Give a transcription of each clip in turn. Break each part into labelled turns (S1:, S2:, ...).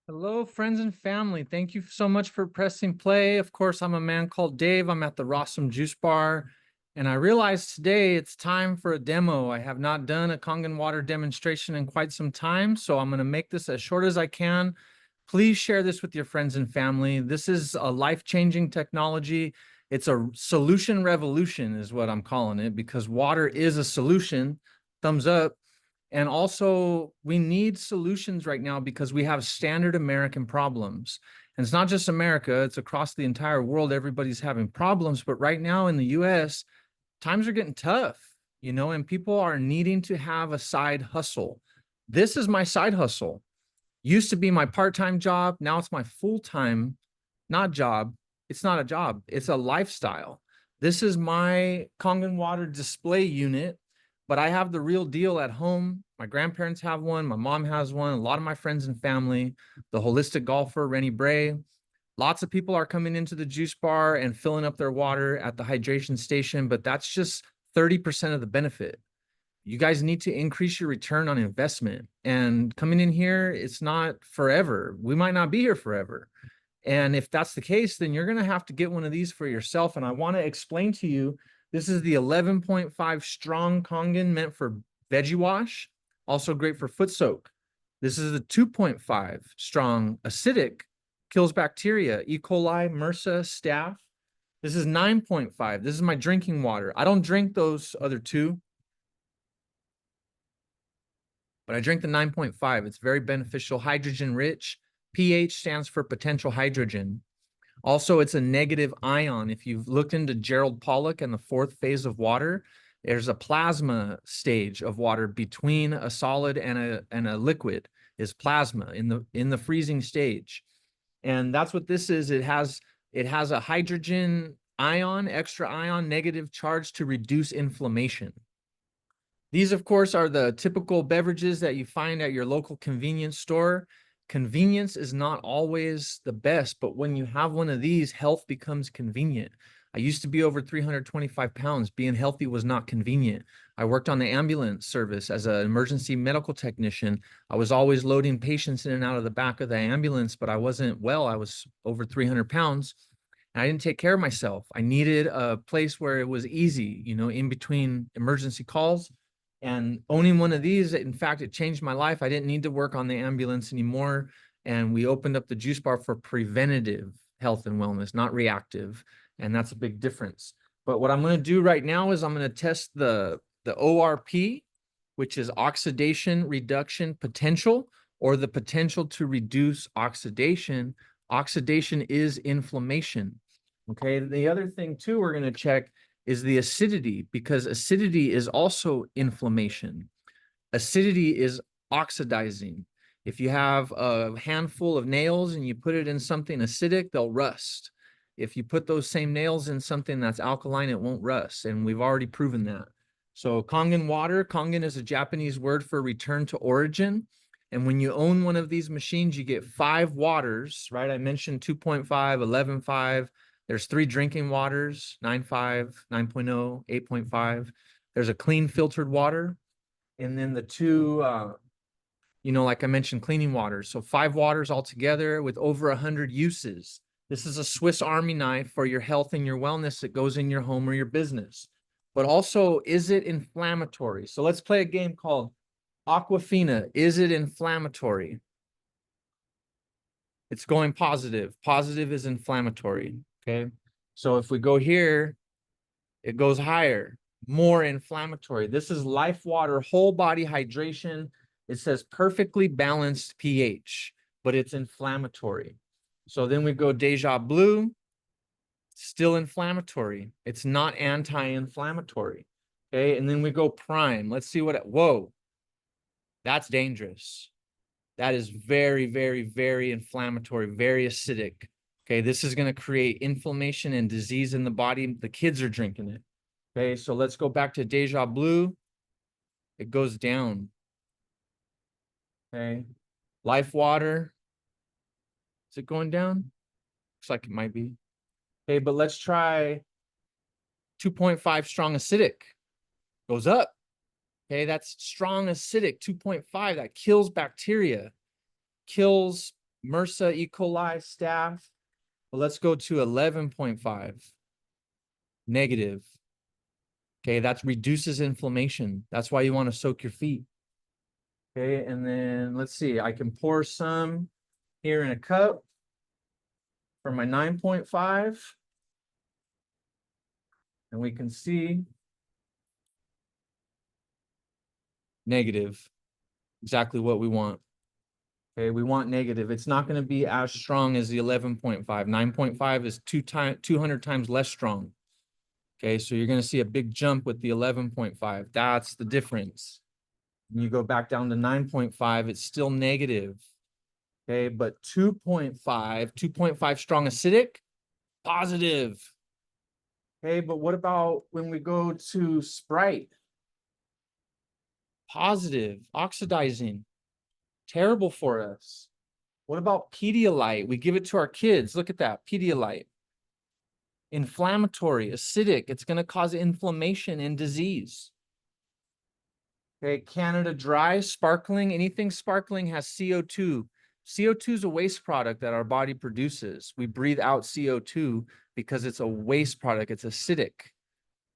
S1: Hello, friends and family. Thank you so much for pressing play. Of course, I'm a man called Dave. I'm at the Rossum Juice Bar, and I realized today it's time for a demo. I have not done a Kangen Water demonstration in quite some time, so I'm going to make this as short as I can. Please share this with your friends and family. This is a life-changing technology. It's a solution revolution, is what I'm calling it, because water is a solution. Thumbs up. And also, we need solutions right now because we have standard American problems. And it's not just America, it's across the entire world. Everybody's having problems. But right now in the US, times are getting tough, and people are needing to have a side hustle. This is my side hustle. Used to be my part-time job. Now it's my full-time, not job. It's not a job, it's a lifestyle. This is my Kangen Water display unit, but I have the real deal at home. My grandparents have one. My mom has one. A lot of my friends and family, the holistic golfer, Rennie Bray. Lots of people are coming into the juice bar and filling up their water at the hydration station, but that's just 30% of the benefit. You guys need to increase your return on investment. And coming in here, it's not forever. We might not be here forever. And if that's the case, then you're going to have to get one of these for yourself. And I want to explain to you, this is the 11.5 strong Kangen meant for veggie wash, also great for foot soak. This is the 2.5 strong acidic, kills bacteria, E. coli, MRSA, staph. This is 9.5. This is my drinking water. I don't drink those other two, but I drink the 9.5. It's very beneficial, hydrogen rich. pH stands for potential hydrogen. Also, it's a negative ion. If you've looked into Gerald Pollack and the fourth phase of water, there's a plasma stage of water between a solid and a liquid is plasma in the freezing stage. And that's what this is. It has a hydrogen ion, extra ion, negative charge to reduce inflammation. These, of course, are the typical beverages that you find at your local convenience store. Convenience is not always the best, but when you have one of these, health becomes convenient. I used to be over 325 pounds. Being healthy was not convenient. I worked on the ambulance service as an emergency medical technician. I was always loading patients in and out of the back of the ambulance, but I wasn't well. I was over 300 pounds. And I didn't take care of myself. I needed a place where it was easy, in between emergency calls. And owning one of these, in fact, it changed my life. I didn't need to work on the ambulance anymore. And we opened up the juice bar for preventative health and wellness, not reactive. And that's a big difference. But what I'm going to do right now is I'm going to test the ORP, which is oxidation reduction potential, or the potential to reduce oxidation. Oxidation is inflammation. Okay. The other thing too, we're going to check is the acidity, because acidity is also inflammation. Acidity is oxidizing. If you have a handful of nails and you put it in something acidic, they'll rust. If you put those same nails in something that's alkaline, it won't rust. And we've already proven that. So Kangen water, Kangen is a Japanese word for return to origin. And when you own one of these machines, you get 5 waters, right? I mentioned 2.5, 11.5. There's 3 drinking waters, 9.5, 9.0, 8.5. There's a clean filtered water. And then the 2, like I mentioned, cleaning waters. So 5 waters altogether with over 100 uses. This is a Swiss Army knife for your health and your wellness that goes in your home or your business. But also, is it inflammatory? So let's play a game called Aquafina. Is it inflammatory? It's going positive. Positive is inflammatory. Okay. So if we go here, it goes higher, more inflammatory. This is Life Water whole body hydration. It says perfectly balanced pH, but it's inflammatory. So then we go Deja Blue, still inflammatory. It's not anti-inflammatory. Okay. And then we go Prime. Let's see whoa, that's dangerous. That is very, very, very inflammatory, very acidic. Okay, this is going to create inflammation and disease in the body. The kids are drinking it. Okay, so let's go back to Deja Blue. It goes down. Okay, Life Water. Is it going down? Looks like it might be. Okay, but let's try 2.5 strong acidic. Goes up. Okay, that's strong acidic, 2.5. That kills bacteria, kills MRSA, E. coli, staph. Well, let's go to 11.5. Negative. Okay, that reduces inflammation. That's why you want to soak your feet. Okay, and then let's see, I can pour some here in a cup for my 9.5. And we can see negative, exactly what we want. Okay, we want negative. It's not going to be as strong as the 11.5. 9.5 is 200 times less strong. Okay, so you're going to see a big jump with the 11.5. That's the difference. When you go back down to 9.5, it's still negative. Okay, but 2.5 strong acidic, positive. Okay, but what about when we go to Sprite? Positive, oxidizing, terrible for us. What about Pedialyte? We give it to our kids. Look at that, Pedialyte. Inflammatory, acidic. It's going to cause inflammation and disease. Okay, Canada Dry, sparkling. Anything sparkling has CO2. CO2 is a waste product that our body produces. We breathe out CO2 because it's a waste product. It's acidic.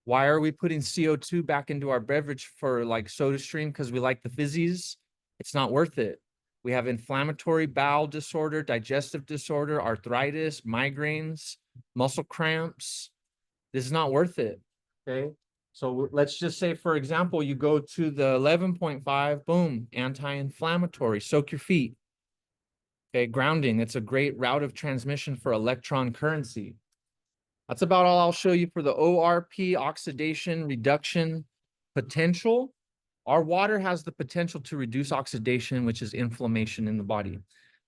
S1: Why are we putting CO2 back into our beverage for like SodaStream? Because we like the fizzies. It's not worth it. We have inflammatory bowel disorder, digestive disorder, arthritis, migraines, muscle cramps. This is not worth it. Okay. So let's just say, for example, you go to the 11.5, boom, anti-inflammatory, soak your feet. Okay, grounding. It's a great route of transmission for electron currency. That's about all I'll show you for the ORP, oxidation reduction potential. Our water has the potential to reduce oxidation, which is inflammation in the body.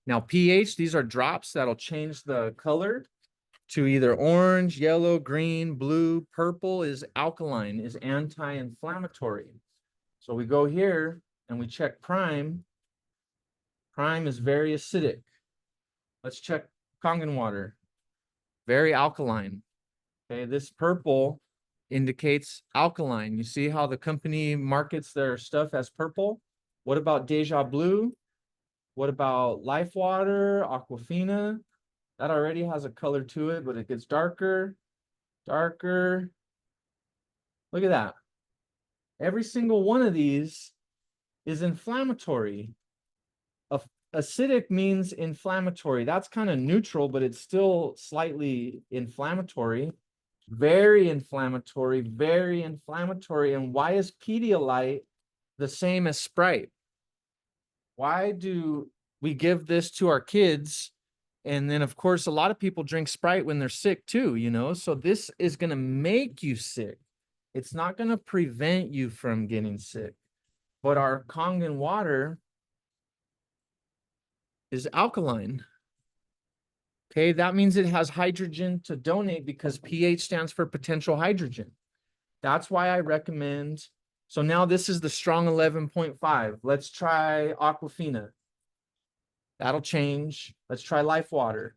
S1: Now, pH, these are drops that'll change the color to either orange, yellow, green, blue. Purple is alkaline, is anti-inflammatory. So we go here and we check prime. Prime is very acidic. Let's check Kangen water. Very alkaline. Okay, this purple indicates alkaline. You see how the company markets their stuff as purple? What about Deja Blue? What about Life Water, Aquafina? That already has a color to it, but it gets darker, darker. Look at that. Every single one of these is inflammatory. Acidic means inflammatory. That's kind of neutral, but it's still slightly inflammatory. Very inflammatory, very inflammatory. And why is Pedialyte the same as Sprite? Why do we give this to our kids? And then, of course, a lot of people drink Sprite when they're sick too, you know? So this is going to make you sick. It's not going to prevent you from getting sick. But our Kangen water is alkaline. Okay, that means it has hydrogen to donate because pH stands for potential hydrogen. That's why I recommend. So now this is the strong 11.5. Let's try Aquafina. That'll change. Let's try Life Water.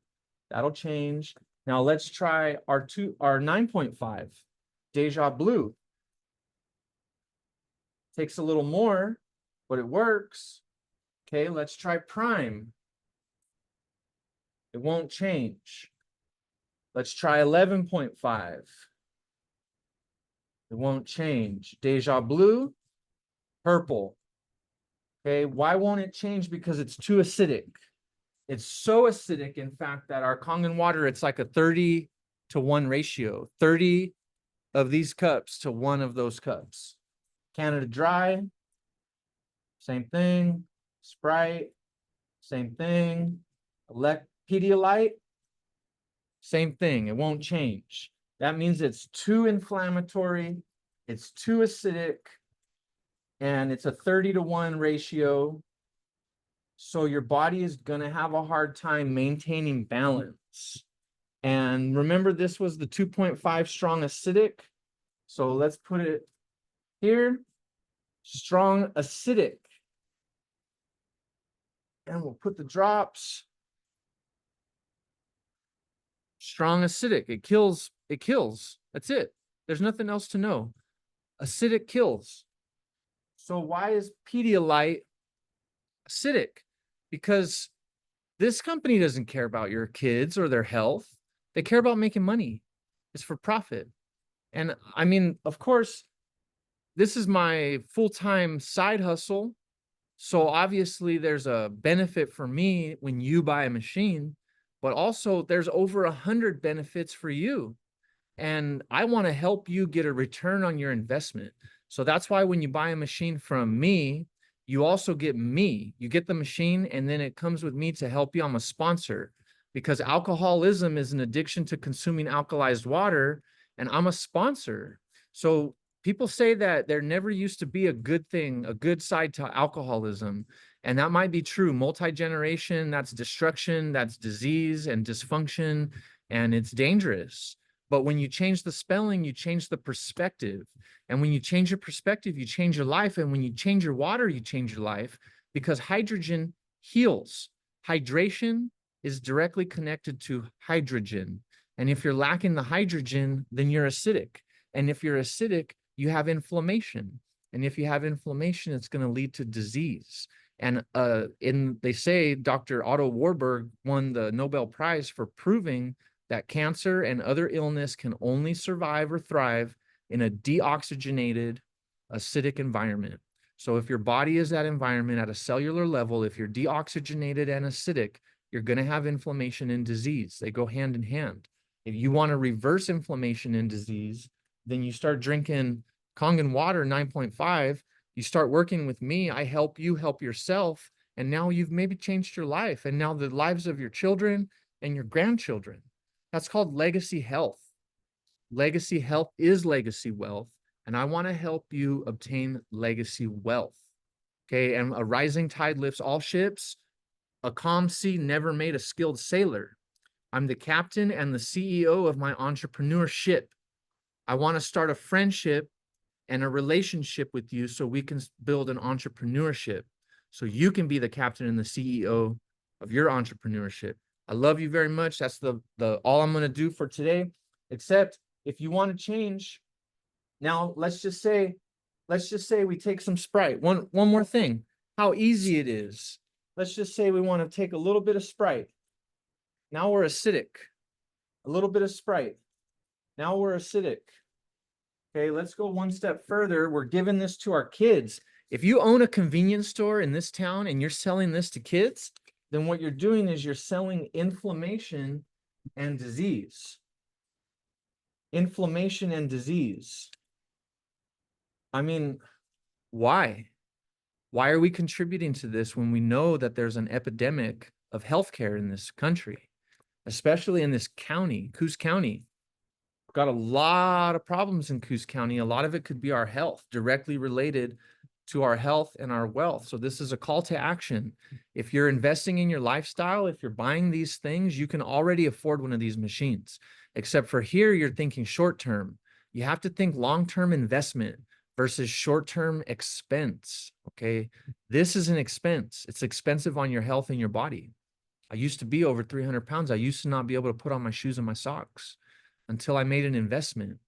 S1: That'll change. Now let's try our 9.5. Deja Blue. Takes a little more, but it works. Okay, let's try Prime. It won't change. Let's try 11.5. It won't change. Deja Blue, purple. Okay, why won't it change? Because it's too acidic. It's so acidic, in fact, that our Kangen water, it's like a 30-to-1 ratio. 30 of these cups to 1 of those cups. Canada Dry, same thing. Sprite, same thing. Pedialyte, same thing. It won't change. That means it's too inflammatory, it's too acidic, and it's a 30-to-1 ratio. So your body is going to have a hard time maintaining balance. And remember, this was the 2.5 strong acidic. So let's put it here. Strong acidic. And we'll put the drops. Strong acidic. It kills. It kills. That's it. There's nothing else to know. Acidic kills. So why is Pedialyte acidic? Because This company doesn't care about your kids or their health. They care about making money. It's for profit. And I mean, of course, this is my full-time side hustle. So obviously there's a benefit for me when you buy a machine, but also there's over 100 benefits for you. And I want to help you get a return on your investment. So that's why when you buy a machine from me, you also get me. You get the machine, and then it comes with me to help you. I'm a sponsor because alcoholism is an addiction to consuming alkalized water, and I'm a sponsor. So people say that there never used to be a good thing, a good side to alcoholism. And that might be true. Multi-generation, that's destruction, that's disease and dysfunction, and it's dangerous. But when you change the spelling, you change the perspective. And when you change your perspective, you change your life. And when you change your water, you change your life because hydrogen heals. Hydration is directly connected to hydrogen. And if you're lacking the hydrogen, then you're acidic. And if you're acidic, you have inflammation. And if you have inflammation, it's going to lead to disease. And they say Dr. Otto Warburg won the Nobel Prize for proving that cancer and other illness can only survive or thrive in a deoxygenated, acidic environment. So if your body is that environment at a cellular level, if you're deoxygenated and acidic, you're going to have inflammation and disease. They go hand in hand. If you want to reverse inflammation and disease, then you start drinking Kangen Water 9.5. You start working with me. I help you help yourself. And now you've maybe changed your life and now the lives of your children and your grandchildren. That's called legacy health. Legacy health is legacy wealth. And I want to help you obtain legacy wealth. Okay. And a rising tide lifts all ships. A calm sea never made a skilled sailor. I'm the captain and the CEO of my entrepreneurship. I want to start a friendship and a relationship with you so we can build an entrepreneurship. So you can be the captain and the CEO of your entrepreneurship. I love you very much. That's the all I'm going to do for today. Except if you want to change, now let's just say we take some Sprite. One more thing, how easy it is. Let's just say we want to take a little bit of Sprite. Now we're acidic. A little bit of Sprite. Now we're acidic. Okay, let's go one step further. We're giving this to our kids. If you own a convenience store in this town and you're selling this to kids, then what you're doing is you're selling inflammation and disease. Inflammation and disease. I mean, why? Why are we contributing to this when we know that there's an epidemic of healthcare in this country, especially in this county, Coos County? Got a lot of problems in Coos County. A lot of it could be our health, directly related to our health and our wealth. So this is a call to action. If you're investing in your lifestyle, if you're buying these things, you can already afford one of these machines. Except for here, you're thinking short term. You have to think long-term investment versus short-term expense. Okay. This is an expense. It's expensive on your health and your body. I used to be over 300 pounds. I used to not be able to put on my shoes and my socks until I made an investment.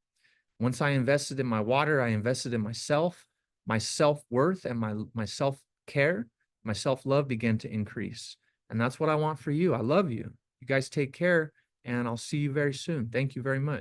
S1: Once I invested in my water, I invested in myself, my self-worth and my self-care, my self-love began to increase. And that's what I want for you. I love you. You guys take care, and I'll see you very soon. Thank you very much.